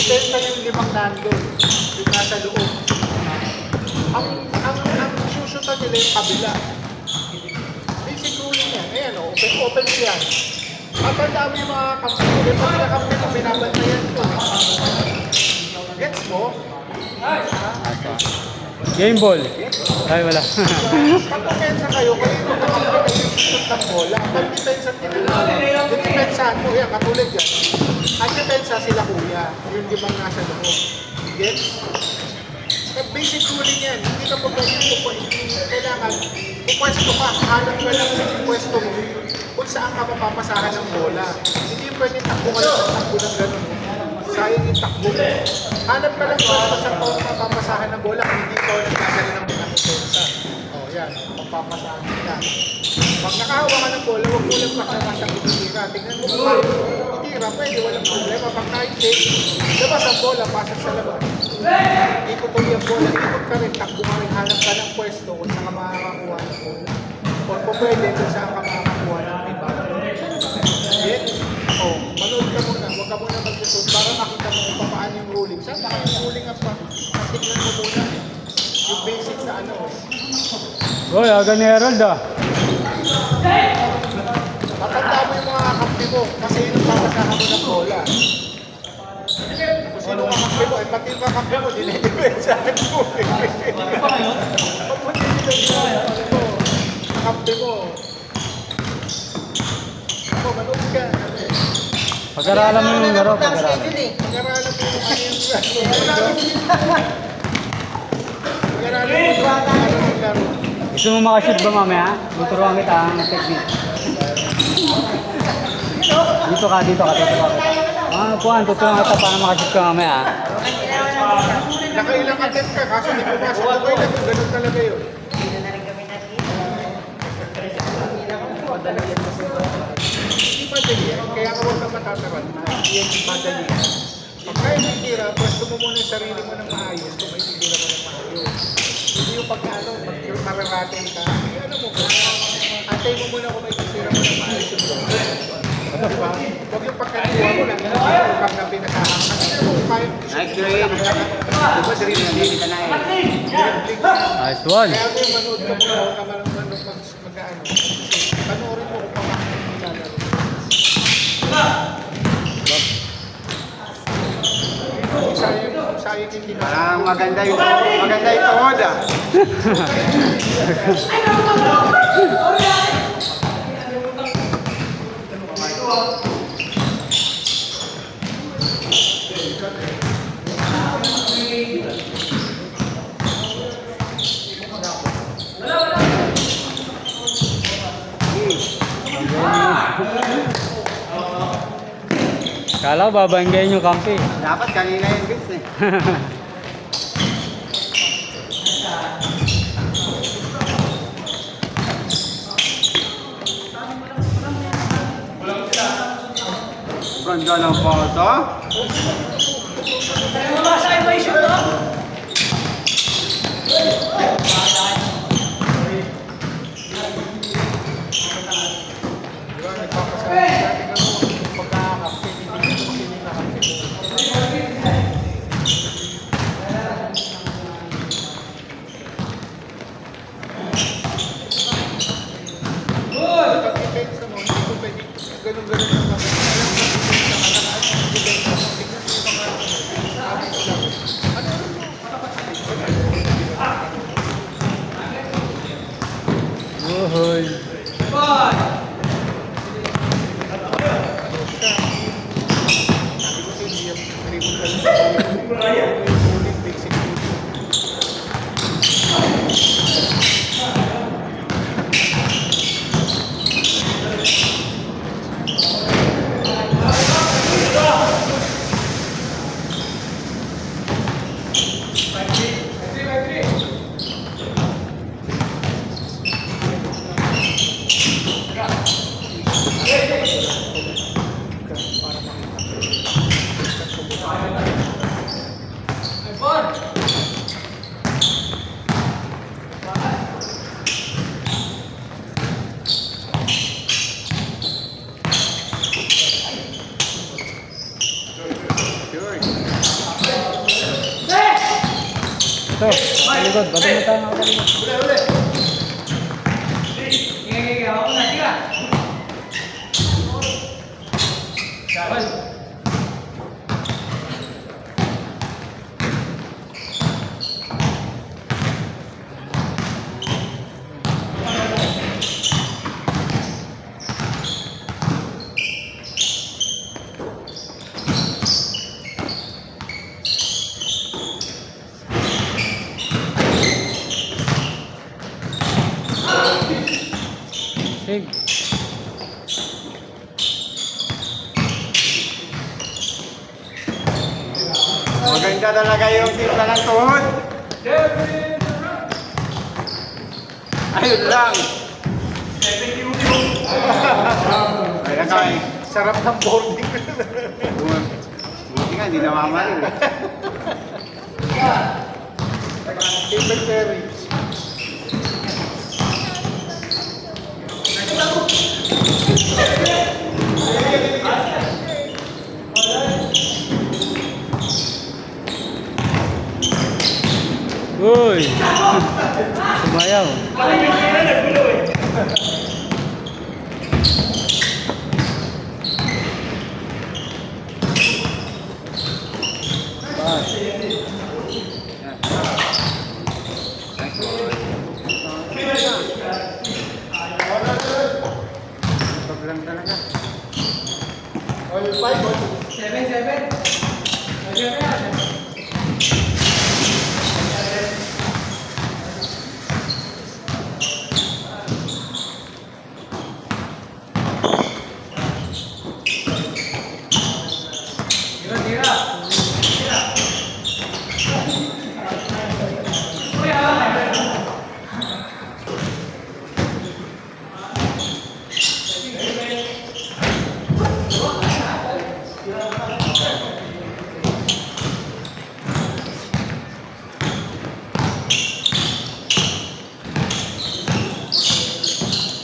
depensa yung limang nandun, yung nasa loob. Ang susutan nila yung kabila. Basic ruling yan. Ayan o, open yan. Matandaan mo yung mga kampi ko. Yung mga kampi ko, binabantayan ko. Gets mo? Game ball. Ay, wala. Pag pumensa kayo, kayo yung nakakampi kayo yung shoot ng bola. Pag depensa tinanong, yung depensahan mo, yan, katulad yan. Ang depensa sila kuya, yung limang nasa loob. Gets? Basic ruling yan, hindi ka pa pwede kailangan pupwesto ka, hanap ka lang yung pwesto mo kung saan ka mapapasahan ng bola. Hindi pwede takbo ka lang ng takbo ng gano'n. Sayang yung takbo mo. Hanap ka lang pwesto sa kung mapapasahan ng bola kung hindi ka nagdadala ng mga depensa. O yan, mapapasahan ka. Pag nakahawa ka ng bola, huwag mo lang masyadong ititira. Tingnan mo kung itira, pwede, walang problema. Pag kahit labas ang bola, pasok sa labas. Ikot ko yung bola, ikot ka rin, takbo ka rin, hanap ka ng pwesto kung saan ka makakakuha ng bola. O kung pwede, kung saan ka makakakuha ng iba. Yes? O, manood ka muna, huwag ka muna mag-shoot para makita mo kung paano yung ruling. Saan ba yung ruling ang pa? Tignan mo muna yung basic na ano. Uy, aga ni Harold ah. Matanda mo yung mga kakampi mo kasi yun ang papasahan mo ng bola. Kung sino ang kakampi mo, eh pati yung kakampi mo, dinidepensahan mo. Pag mo dinidepensahan mo, kakampi mo. Ako, manood ka. Pag-aralan mo yung laro, pag-aralan. Pag-aralan mo yung ano yung pag-aralan mo yung laro. Gusto mo makashoot ba mamaya? Tuturuan kita ang technique. Dito ka, tuturuan kita. Tuturuan kita paano makashoot ka mamaya. Nakailang attempt ka, kaso hindi pumasok. Okay lang, ganun talaga yun. Hindi madali yan, kaya ka huwag ka matataran. Hindi yan madali yan. Pag kaya may tira, pwesto mo muna yung sarili mo ng maayos kung may tira mo ng maayos. Hindi yung pagkano, mararating ka. Ano mo ba? Antay mo muna kung may tira mo ng maayos yung bola. Diba? Huwag yung pagkakuha mo lang, pag na pinasahan. Kasi kung kaya mo diba, dribbling ka na eh. Dribbling ka. Nice one. Kaya mo yung manood ka muna, huwag ka mag-ano. Panoorin mo kung paano yung lalaro. Sayang hindi na. Parang maganda yung tuhod ah. Kala ko babanggayin yung kampi. Dapat kanina yung bits eh. Ganda ng photo. Diba, nagpapasabi sa atin ano, pagkakakampi, hindi ko sininakampi mo. Pag-defense mo, hindi ko pwede ganun-ganun yung mga alam mo, defense mo, tignan mo yung mga sabi ko lang. Uhoy. Ito, kalikod. Ba't mo tayo nakakalikod? Sig. Maganda talaga yung timpla ng tuhod. Ayun lang. Kaya kay. Sarap ng boarding. Buti nga, hindi namamalil. Table ferry. Uy! Sumayaw. Pag lang talaga. All five, all.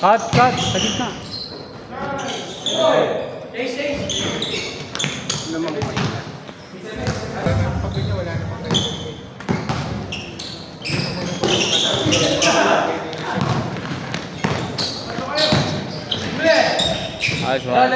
Cut, cut. Sa gitna. Naman ko. Pag niya wala namang kayo. Ayos ba?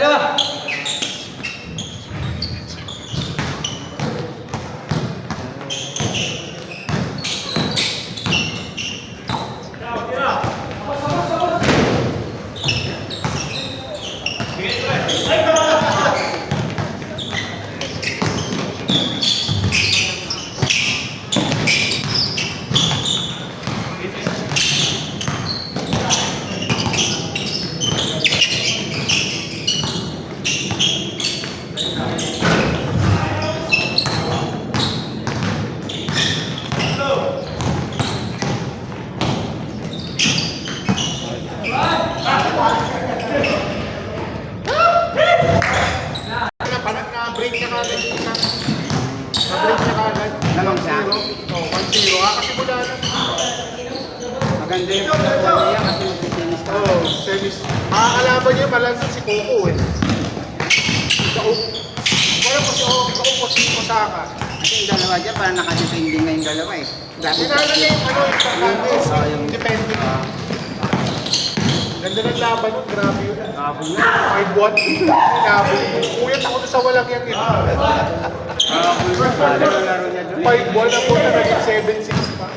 Parang na-break na kagad yung isa. Na-break na kagad. Lamang siya. 1-0. Oh, 1-0. Kasi mula na. Maganda yung pagkakuha niya kasi mag-tennis ka. Oh, semis. Makakalaban niya malansan si Coco eh. Wala po si Coco si Osaka. Kasi yung dalawa dyan, parang nakadepending na yung dalawa eh. Grabe Sinalo niya yung ano, yung Fernandez. yung Depende. Ganda ng laban yun, grabe yun. Kapon na. 5-1. Hinabol. Kuyat ako doon sa walang yan eh. Kapon na. Paano yung laro niya doon? 5-1 ako na naging 7-6 pa.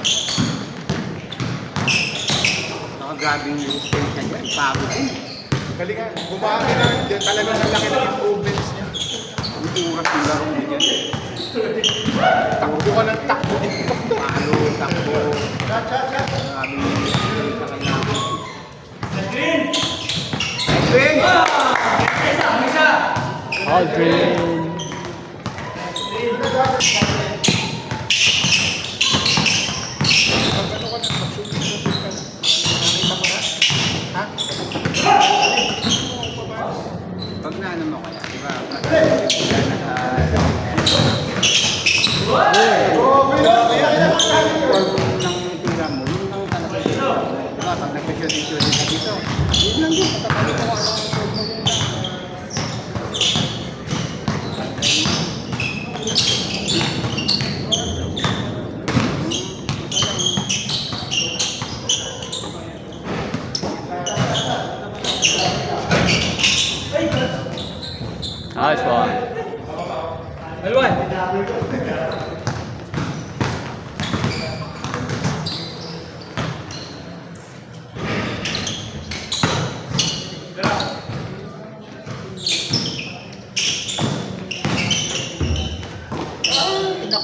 Nakagrabing yung stage niya dyan. Pagod din. Galingan, bumaki na. Diyan talaga ang laki ng improvements niya. Ang turas yung laro niya dyan. Takbo ka ng takbo. Palo, takbo. Grabing yung stage na kailangan. Edwin! Aldrin. Pag ano ka na, mag-shooting ka na. Nakita mo na? Ha? Pag naano mo kaya, di ba? Nang tira mo, yun lang talaga. Di ba? Pag nag-shooting ka dito, yun lang din. Pagkakalit mo ano ang shot mo yun. Inak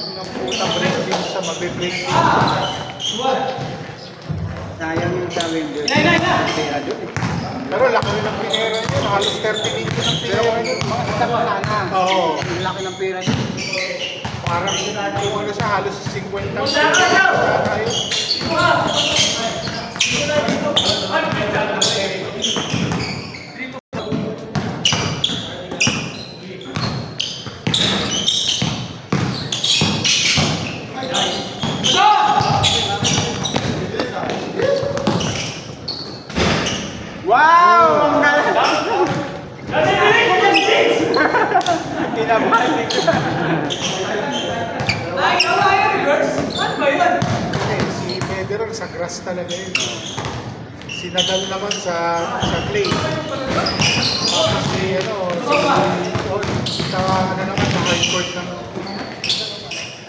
ng puta, break din sa mabe-break din. Sayang yung sa Wendell. Pera doon eh. Pero laki rin ang pinera nyo, halos 30 million ang Pero pinera nyo. mga isa pa sana. Oo. Ang laki ng pera doon. Parang kung ano siya, halos 50 tayo. Wow! Ang galing! Kinabalik ko. Si Federer sa grass talaga yun. Si Nadal naman sa clay. Tapos si sa ano naman sa hard court naman.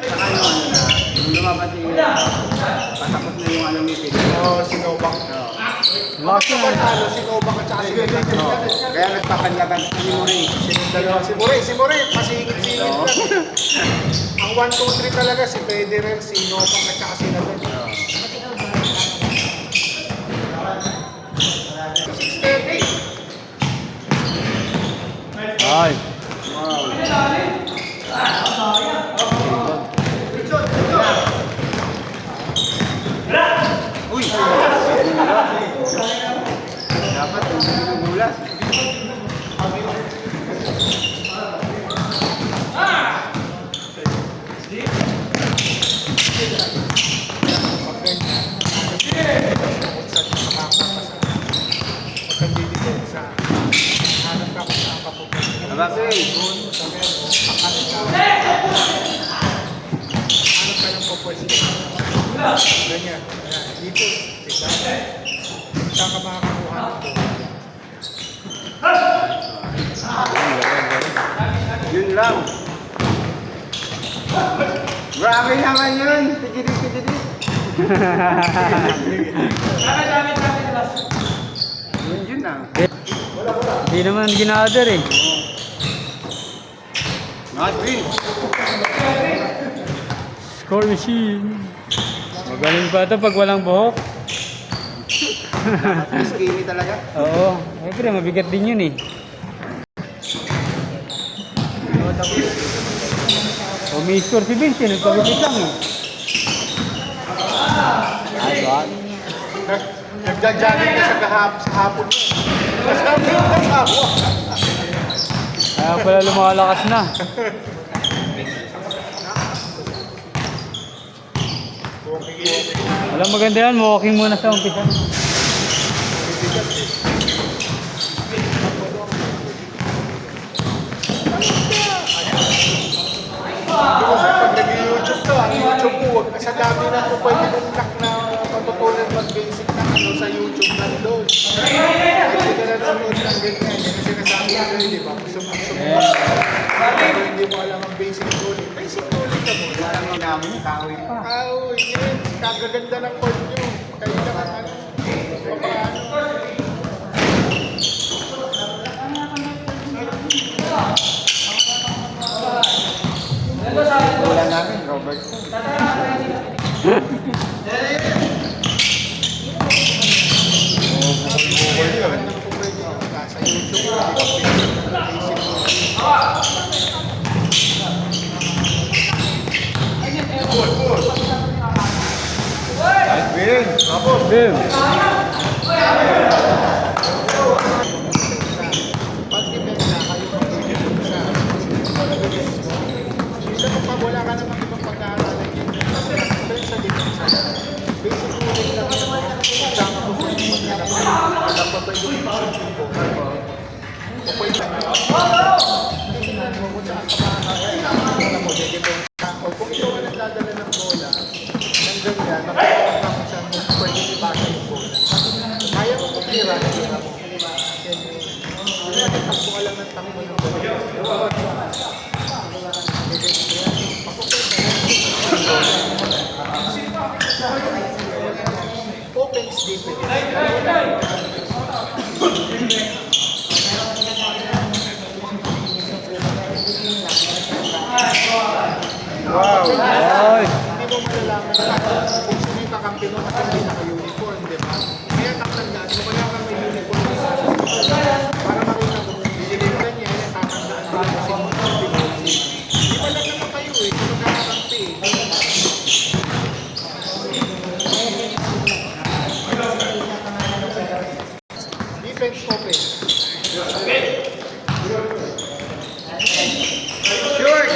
Saka yung ano na, yung lumabas patapos na yung ano ni Philip. Si Novak. Laki Sa na. Bartalo, si Novak at saka si Nadal. Kaya nagpapanlaban ni Murray. Si Murray, masingit-singit lang. Ang 1, 2, 3 talaga, si Federer, si Novak at saka si Nadal. 6:30. Ay. Uy! Dapat hindi nagugulas. Abakay! Ganyan. Dito, saan ka makakakuha nito? Yun lang. Grabe naman yun! Tigidit! Yun lang. Hindi naman ginadar eh. Not win. Score machine. Magaling pa ito pag walang buhok. Skinny talaga. Oo. Siyempre, mabigat din yun eh. O may score si Vince, nagpabibig lang eh. Nagja-jogging na sa hapon. Sabi yung kasawa. Kaya pala lumalakas na. Alam maganda yan, walking muna sa umpisa. Pag nag-YouTube to, ang YouTube po, wag sa dami na po pwede mong lock na matutunan mag-basic na ano sa YouTube na doon. Pwede ka na sunod ng ganyan. Yung sinasabi ko doon, di ba? Gusto mo. Pero hindi mo alam ang basic ruling. Basic ruling ka mo. Wala mo namin, kahoy pa. Yun. Kagaganda ng chord nyo. Kayo naman ano. Papaano. Wala namin, Robert. Maganda po pwede sa YouTube. Basic ruling. Win! Boom! Pag-depensa kayo sa minsan pag wala ka naman ibang pag-aaralan yun. Kasi sa depensa. Basic ruling lang naman. Tama po po yung maghanap. Alam pa ba yung position ko? O pwede tingnan mo kung saan ka makakaya. Mo, depensa. O kung ikaw ang nagdadala ng bola, ng ganyan, nakikita ka kung saan mo pwede ipasa yung bola. Kaya mo kumira, kaya mo. Takbo ka lang ng takbo ng bola. defense. Wow! Oy! Hindi mo malalaman na kung sino yung kakampi mo kasi hindi naka-uniform, di ba? Kaya tatandaan mo, kaya kang may uniform sa para makita mo, sinignan niya, tatandaan mo kasi mo kakampi mo. Di ba lang naman kayo eh, kung magkakampi eh. Defense open. Sure!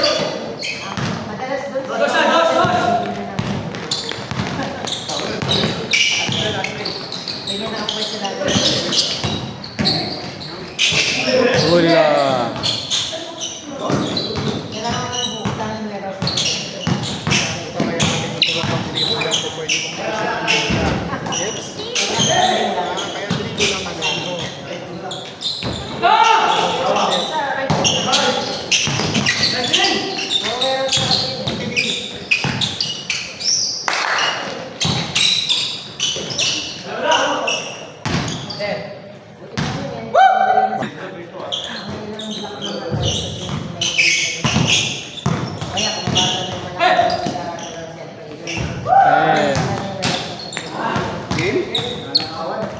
Wala. Ito kaya natin ito pang dribble lang po pwede mong yes. Kaya dribble lang ano. Eh.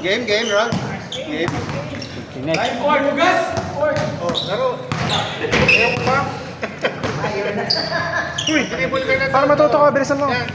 Game? Game, Ron? Game? Next. Oh, laro. Ayaw pa. Uy, dribble ka na. Para matuto ka, bilisan mo. Yan,